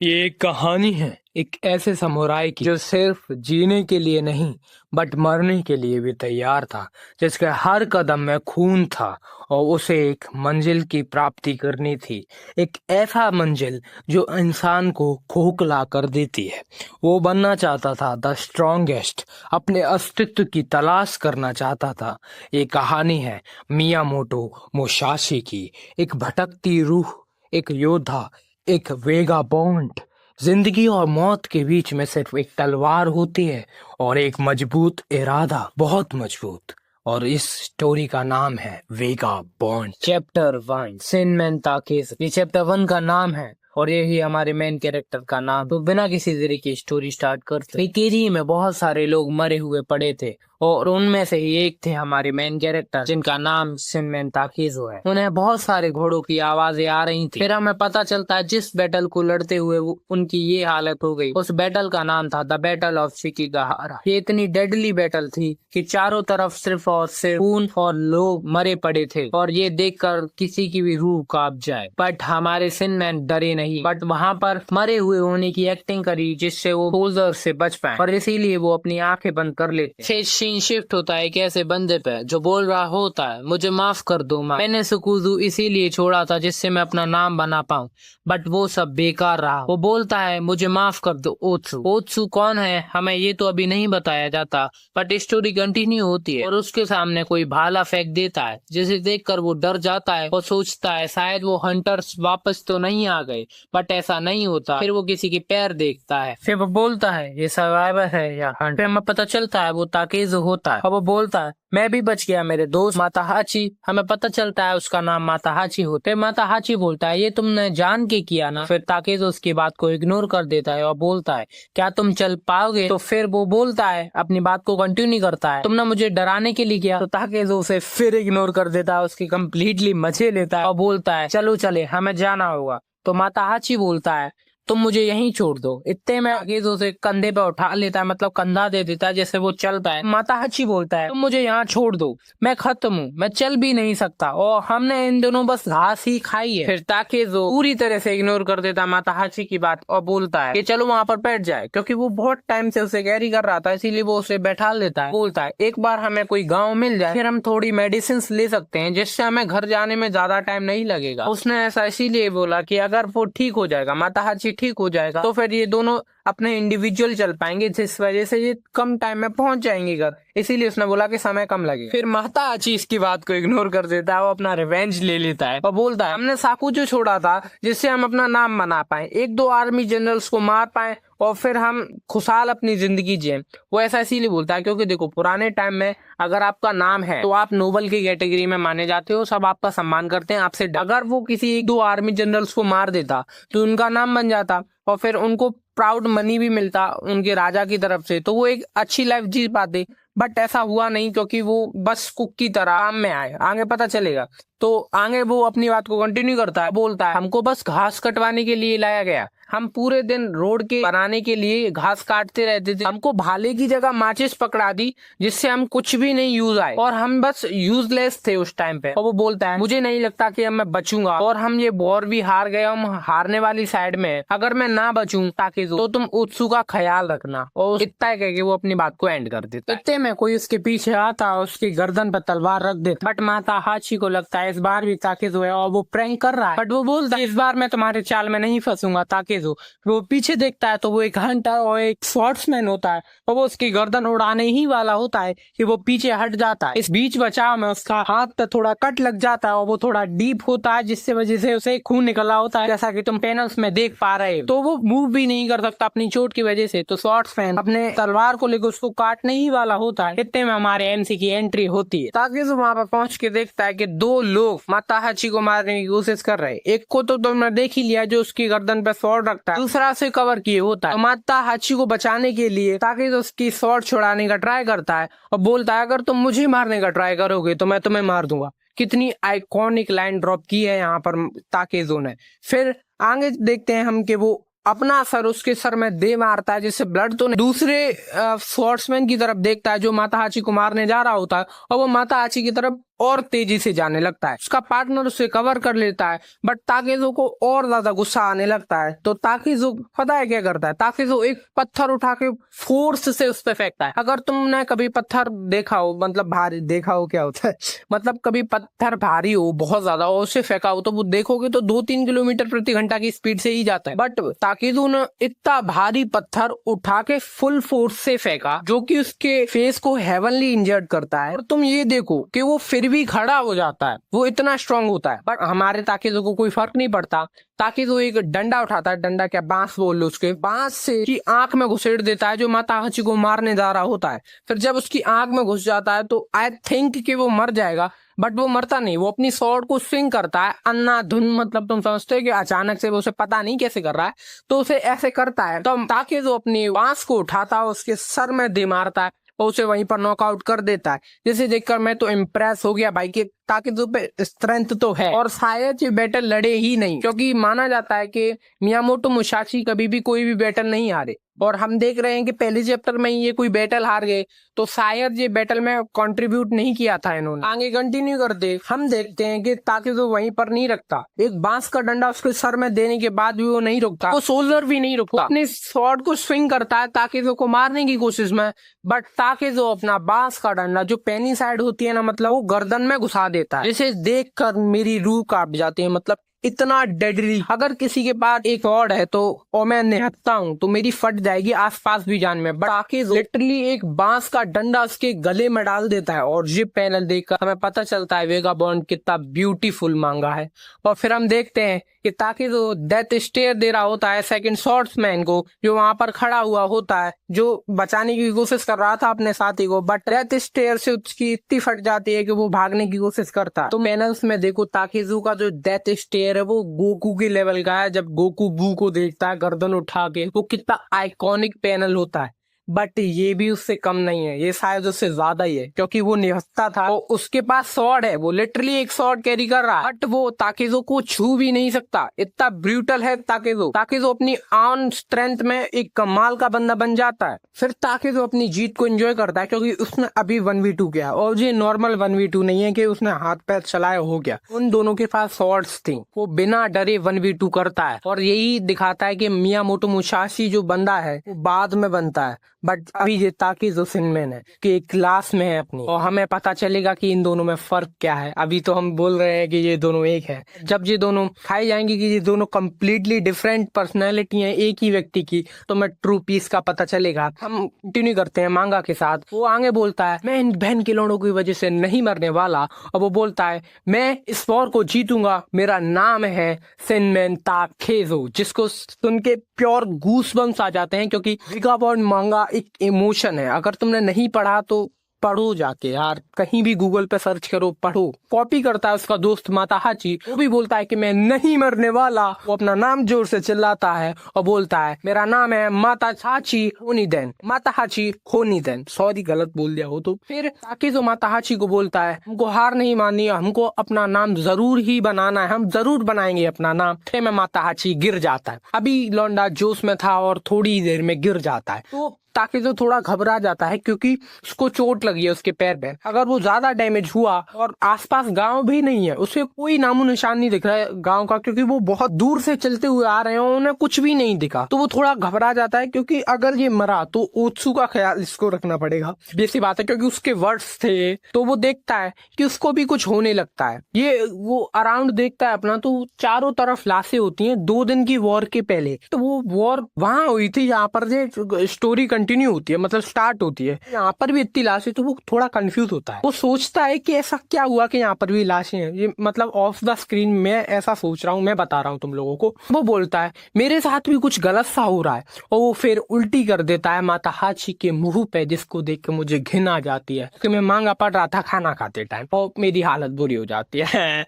ये एक कहानी है एक ऐसे समुराई की जो सिर्फ जीने के लिए नहीं बट मरने के लिए भी तैयार था, जिसके हर कदम में खून था और उसे एक मंजिल की प्राप्ति करनी थी। एक ऐसा मंजिल जो इंसान को खोखला कर देती है। वो बनना चाहता था द स्ट्रॉन्गेस्ट, अपने अस्तित्व की तलाश करना चाहता था। ये कहानी है मियामोटो मुसाशी की, एक भटकती रूह, एक योद्धा, एक वेगाबॉन्ड। जिंदगी और मौत के बीच में सिर्फ एक तलवार होती है और एक मजबूत इरादा, बहुत मजबूत। और इस स्टोरी का नाम है वेगा बॉन्ड। चैप्टर 1, सिनमैन ताकेस। ये चैप्टर 1 का नाम है और यही हमारे मेन कैरेक्टर का नाम। तो बिना किसी तरह की स्टोरी स्टार्ट करते, केरी में बहुत सारे लोग मरे हुए पड़े थे और उनमें से ही एक थे हमारे मेन कैरेक्टर, जिनका नाम सिनमैन ताकेज़ो है। उन्हें बहुत सारे घोड़ों की आवाजें आ रही थी। फिर हमें पता चलता है जिस बैटल को लड़ते हुए उनकी ये हालत हो गई, उस बैटल का नाम था द बैटल ऑफ शिकिगाहारा। ये इतनी डेडली बैटल थी कि चारों तरफ सिर्फ और सिर्फ खून और लोग मरे पड़े थे और ये देखकर किसी की भी रूह कांप जाए। बट हमारे सिनमैन डरे नहीं, बट वहाँ पर मरे हुए होने की एक्टिंग करी जिससे वो सोल्जर से बच पाए और इसीलिए वो अपनी आंखें बंद कर लेते। सीन शिफ्ट होता है एक ऐसे बंदे पे जो बोल रहा होता है, मुझे माफ कर दो माँ, मैंने सुकुजू इसीलिए छोड़ा था जिससे मैं अपना नाम बना पाऊँ, बट वो सब बेकार रहा। वो बोलता है मुझे माफ कर दो ओत्सु। ओत्सु कौन है हमें ये तो अभी नहीं बताया जाता, बट स्टोरी कंटिन्यू होती है और उसके सामने कोई भाला फेंक देता है जिसे देखकर वो डर जाता है और सोचता है शायद वो हंटर्स वापस तो नहीं आ गए, बट ऐसा नहीं होता। फिर वो किसी के पैर देखता है, फिर वो बोलता है ये सर्वाइवर है या हंट। फिर हमें पता चलता है वो ताकेज़ो होता है और वो बोलता है मैं भी बच गया मेरे दोस्त माताहाची। हमें पता चलता है उसका नाम माताहाची होते। माताहाची बोलता है ये तुमने जान के किया ना। फिर ताकेज़ो उसकी बात को इग्नोर कर देता है और बोलता है क्या तुम चल पाओगे। तो फिर वो बोलता है अपनी बात को कंटिन्यू करता है तुमने मुझे डराने के लिए किया। तो ताकेज़ो उसे फिर इग्नोर कर देता है, उसकी कम्प्लीटली मजे लेता है और बोलता है चलो चले हमें जाना होगा। तो माताहाची बोलता है तुम मुझे यहीं छोड़ दो। इतने में ताकेज़ो उसे कंधे पे उठा लेता है, मतलब कंधा दे देता है जैसे वो चल पाए। माताहाची बोलता है तुम मुझे यहाँ छोड़ दो, मैं खत्म हूँ, मैं चल भी नहीं सकता और हमने इन दोनों बस घास ही खाई है। फिर ताकेज़ो पूरी तरह से इग्नोर कर देता है माताहाची की बात और बोलता है कि चलो वहाँ पर बैठ जाए, क्योंकि वो बहुत टाइम से उसे कैरी कर रहा था इसीलिए वो उसे बैठा लेता है। बोलता है एक बार हमें कोई गाँव मिल जाए फिर हम थोड़ी मेडिसिन ले सकते हैं जिससे हमें घर जाने में ज्यादा टाइम नहीं लगेगा। उसने ऐसा इसीलिए बोला कि अगर वो ठीक हो जाएगा, माताहाची ठीक हो जाएगा, तो फिर ये दोनों अपने इंडिविजुअल चल पाएंगे जिस वजह से ये कम टाइम में पहुंच जाएंगे घर। इसीलिए उसने बोला कि समय कम लगेगा। फिर माताहाची इसकी बात को इग्नोर कर देता है, वो अपना रिवेंज ले लेता है और बोलता है हमने साकुजो छोड़ा था जिससे हम अपना नाम बना पाए, एक दो आर्मी जनरल्स को मार पाए और फिर हम खुशहाल अपनी जिंदगी जिए। वो ऐसा इसीलिए बोलता है क्योंकि देखो पुराने टाइम में अगर आपका नाम है तो आप नोबल की कैटेगरी में माने जाते हो, सब आपका सम्मान करते हैं, आपसे अगर वो किसी एक दो आर्मी जनरल्स को मार देता तो उनका नाम बन जाता और फिर उनको प्राउड मनी भी मिलता उनके राजा की तरफ से, तो वो एक अच्छी लाइफ जी पाते। बट ऐसा हुआ नहीं क्योंकि वो बस कुक की तरह काम में आए, आगे पता चलेगा। तो आगे वो अपनी बात को कंटिन्यू करता है, बोलता है हमको बस घास कटवाने के लिए लाया गया, हम पूरे दिन रोड के बनाने के लिए घास काटते रहते थे, हमको भाले की जगह माचिस पकड़ा दी जिससे हम कुछ भी नहीं यूज आए और हम बस यूजलेस थे उस टाइम पे। और वो बोलता है मुझे नहीं लगता कि अब मैं बचूंगा और हम ये वॉर भी हार गए, हम हारने वाली साइड में, अगर मैं ना बचूं ताकेज़ो तो तुम ओत्सु का ख्याल रखना। और इतना कह के वो अपनी बात को एंड कर देता है। इतने में कोई उसके पीछे आता और उसकी गर्दन पर तलवार रख देता, बट माताहाची को लगता है इस बार भी ताकेज़ो है और वो प्रैंक कर रहा है, बट वो बोलता है इस बार मैं तुम्हारे चाल में नहीं फंसूंगा ताकेज़ो। वो पीछे देखता है तो वो एक हंटर और एक स्वॉर्ड्समैन होता है और वो उसकी गर्दन उड़ाने ही वाला होता है कि वो पीछे हट जाता है। इस बीच बचाव में उसका हाथ पे थोड़ा कट लग जाता है और वो थोड़ा डीप होता है जिससे वजह से उसे खून निकला होता है, जैसा कि तुम पैनल्स में देख पा रहे हो। तो वो मूव भी नहीं कर सकता अपनी चोट की वजह से, तो स्वॉर्ड्समैन अपने तलवार को लेकर उसको काटने ही वाला होता है। इतने में हमारे एमसी की एंट्री होती है। ताकेज़ो वहां पर पहुंच के देखता है कि दो लोग माताहाची को मारने की कोशिश कर रहे हैं। एक को तो तुमने देख ही लिया जो उसकी गर्दन पे स्वॉर्ड रखता है, दूसरा से कवर किए होता है। तो माताहाची को बचाने के लिए ताकेज़ो उसकी स्वॉर्ड छुड़ाने का ट्राई करता है और बोलता है अगर तुम मुझे मारने का ट्राई करोगे तो मैं तुम्हें मार दूंगा। कितनी आइकॉनिक लाइन ड्रॉप की है यहाँ पर ताकेज़ो ने। फिर आगे देखते हैं हम कि वो अपना सर उसके सर में दे मारता है जिससे ब्लड तो नहीं। दूसरे स्वॉर्ड्समैन की तरफ देखता है जो माताहाची को मारने जा रहा होता है और वो माताहाची की तरफ और तेजी से जाने लगता है। उसका पार्टनर उसे कवर कर लेता है, बट ताकेज़ो को और ज्यादा गुस्सा आने लगता है। तो ताकेज़ो पता है क्या करता है, ताकेज़ो एक पत्थर उठा के फोर्स से उस पर फेंकता है। अगर तुमने कभी पत्थर देखा हो, मतलब भारी देखा हो क्या होता है मतलब कभी पत्थर भारी हो बहुत ज्यादा और उसे फेंका हो, तो वो देखोगे तो 2-3 किलोमीटर प्रति घंटा की स्पीड से ही जाता है। बट ताकेज़ो ने इतना भारी पत्थर उठा के फुल फोर्स से फेंका जो कि उसके फेस को हेवनली इंजर्ड करता है। और तुम ये देखो कि वो फिर भी खड़ा हो जाता है, वो इतना स्ट्रांग होता है। बट हमारे ताकेज़ो को कोई फर्क नहीं पड़ता। ताकेज़ो एक डंडा उठाता है, डंडा क्या बांस बोल लो, उसके बांस से की आंख में घुसेड़ देता है जो माताहाची को मारने जा रहा होता है। फिर जब उसकी आंख में घुस जाता है तो आई थिंक कि वो मर जाएगा, बट वो मरता नहीं। वो अपनी स्वॉर्ड को स्विंग करता है अन्नाधुन, मतलब तुम समझते हो कि अचानक से वो उसे पता नहीं कैसे कर रहा है, तो उसे ऐसे करता है। तो ताकेज़ो अपनी बांस को उठाता है, उसके सर में दे मारता है और उसे वहीं पर नॉकआउट कर देता है। जिसे देखकर मैं तो इम्प्रेस हो गया भाई कि ताकेज़ो पे स्ट्रेंथ तो है और शायद ये बैटल लड़े ही नहीं, क्योंकि माना जाता है कि मियामोटो मुसाशी कभी भी कोई भी बैटल नहीं हारे। और हम देख रहे हैं कि पहले चैप्टर में ही ये कोई बैटल हार गए, तो शायद ये बैटल में कंट्रीब्यूट नहीं किया था इन्होंने। आगे कंटिन्यू करते हम देखते हैं कि ताकेज़ो वहीं पर नहीं रखता, एक बांस का डंडा उसके सर में देने के बाद भी वो नहीं रुकता, वो सोल्जर भी नहीं रुकता, अपने स्वॉर्ड को स्विंग करता है ताकेज़ो को मारने की कोशिश में। बट ताकेज़ो अपना बांस का डंडा जो पेनी साइड होती है ना, मतलब वो गर्दन में घुसा देता है, जिसे देखकर मेरी रूह कांप जाती है। मतलब इतना डेडली, अगर किसी के पास एक स्वॉर्ड है तो और मैं निहत्ता हूँ तो मेरी फट जाएगी आसपास भी जान में। बट ताकेज़ो लिटरली एक बांस का डंडा उसके गले में डाल देता है। और ये पैनल देखकर हमें पता चलता है वेगाबॉन्ड कितना ब्यूटीफुल मांगा है। और फिर हम देखते हैं कि ताकेज़ो डेथ स्टेयर दे रहा होता है सेकंड स्वॉर्ड्समैन को, जो वहां पर खड़ा हुआ होता है, जो बचाने की कोशिश कर रहा था अपने साथी को। बट डेथ स्टेयर से उसकी इतनी फट जाती है कि वो भागने की कोशिश करता है। तो पैनल्स में देखो ताकेज़ो का जो डेथ स्टेयर है वो गोकू के लेवल का है। जब गोकू बू को देखता है गर्दन उठा के, वो कितना आइकॉनिक पैनल होता है। बट ये भी उससे कम नहीं है, ये शायद उससे ज्यादा ही है, क्योंकि वो निहत्ता था और उसके पास स्वॉर्ड है, वो लिटरली एक स्वॉर्ड कैरी कर रहा है, बट वो ताकेज़ो को छू भी नहीं सकता। इतना ब्रूटल है ताकेज़ो। ताकेज़ो अपनी ऑन स्ट्रेंथ में एक कमाल का बंदा बन जाता है। फिर ताकेज़ो अपनी जीत को एंजॉय करता है, क्योंकि उसने अभी 1v2 किया और ये नॉर्मल 1v2 नहीं है कि उसने हाथ पैर चलाए हो गया। उन दोनों के पास स्वॉर्ड्स थी, वो बिना डरे 1v2 करता है। और यही दिखाता है कि मियामोटो मुसाशी जो बंदा है वो बाद में बनता है, बट अभी ये ताकेज़ो शिनमेन है कि एक क्लास में है अपनी। और हमें पता चलेगा कि इन दोनों में फर्क क्या है। अभी तो हम बोल रहे हैं कि ये दोनों एक है, जब ये दोनों खाई जाएंगे कि ये दोनों कंप्लीटली डिफरेंट पर्सनैलिटी हैं एक ही व्यक्ति की, तो मैं ट्रू पीस का पता चलेगा। हम कंटिन्यू करते हैं मांगा के साथ। वो आगे बोलता है मैं इन बहन के लोड़ों की वजह से नहीं मरने वाला, और वो बोलता है मैं इस वॉर को जीतूंगा, मेरा नाम है शिनमेन ताकेज़ो। जिसको सुन के प्योर गूसबम्स आ जाते हैं, क्योंकि वेगाबॉन्ड मांगा एक इमोशन है। अगर तुमने नहीं पढ़ा तो पढ़ो जाके यार, कहीं भी गूगल पे सर्च करो, पढ़ो। कॉपी करता है उसका दोस्त माताहाची, वो भी बोलता है कि मैं नहीं मरने वाला। वो अपना नाम जोर से चिल्लाता है और बोलता है मेरा नाम है माताहाची होनिदेन, माताहाची होनिदेन। सॉरी गलत बोल दिया हो तो। फिर ताकेज़ो माताहाची को बोलता है हमको हार नहीं माननी, हमको अपना नाम जरूर ही बनाना है, हम जरूर बनाएंगे अपना नाम। फिर में माताहाची गिर जाता है। अभी लौंडा जोश में था और थोड़ी देर में गिर जाता है। तो ताकेज़ो थोड़ा घबरा जाता है, क्योंकि उसको चोट लगी है उसके पैर में। अगर वो ज्यादा डैमेज हुआ और आसपास गांव भी नहीं है, उसे कोई नामो निशान नहीं दिख रहा है गांव का, क्योंकि वो बहुत दूर से चलते हुए आ रहे हैं, उन्हें कुछ भी नहीं दिखा। तो वो थोड़ा घबरा जाता है, क्योंकि अगर ये मरा तो ओत्सु का ख्याल इसको रखना पड़ेगा। बेसिक बात है, क्योंकि उसके वर्ड्स थे। तो वो देखता है कि उसको भी कुछ होने लगता है। ये वो अराउंड देखता है अपना, तो चारों तरफ लाशें होती हैं 2 दिन की वॉर के पहले। तो वो वॉर वहां हुई थी यहाँ पर जो स्टोरी कंटिन्यू होती है, मतलब स्टार्ट होती है, यहाँ पर भी इतनी लाशें। तो वो थोड़ा कंफ्यूज होता है, वो सोचता है कि ऐसा क्या हुआ कि यहाँ पर भी लाशें हैं। ये मतलब ऑफ द स्क्रीन मैं ऐसा सोच रहा हूँ, मैं बता रहा हूँ तुम लोगों को। वो बोलता है मेरे साथ भी कुछ गलत सा हो रहा है, और वो फिर उल्टी कर देता है माताहाची के मुंह पे, जिसको देख के मुझे घिन आ जाती है। कि मैं मांगा पढ़ रहा था खाना खाते टाइम और मेरी हालत बुरी हो जाती है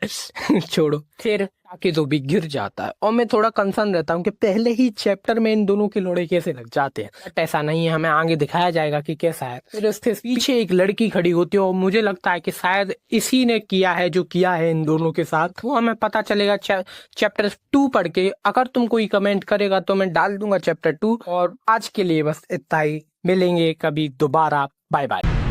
छोड़ो। फिर ताकेज़ो भी गिर जाता है, और मैं थोड़ा कंसर्न रहता हूँ कि पहले ही चैप्टर में इन दोनों के लोड़े कैसे लग जाते हैं। बट ऐसा नहीं है, हमें आगे दिखाया जाएगा कि कैसा है। फिर उसके पीछे एक लड़की खड़ी होती है, और मुझे लगता है कि शायद इसी ने किया है जो किया है इन दोनों के साथ। वो हमें पता चलेगा चैप्टर 2 पढ़ के। अगर तुम कोई कमेंट करेगा तो मैं डाल दूंगा चैप्टर 2। और आज के लिए बस इतना ही, मिलेंगे कभी दोबारा, बाय बाय।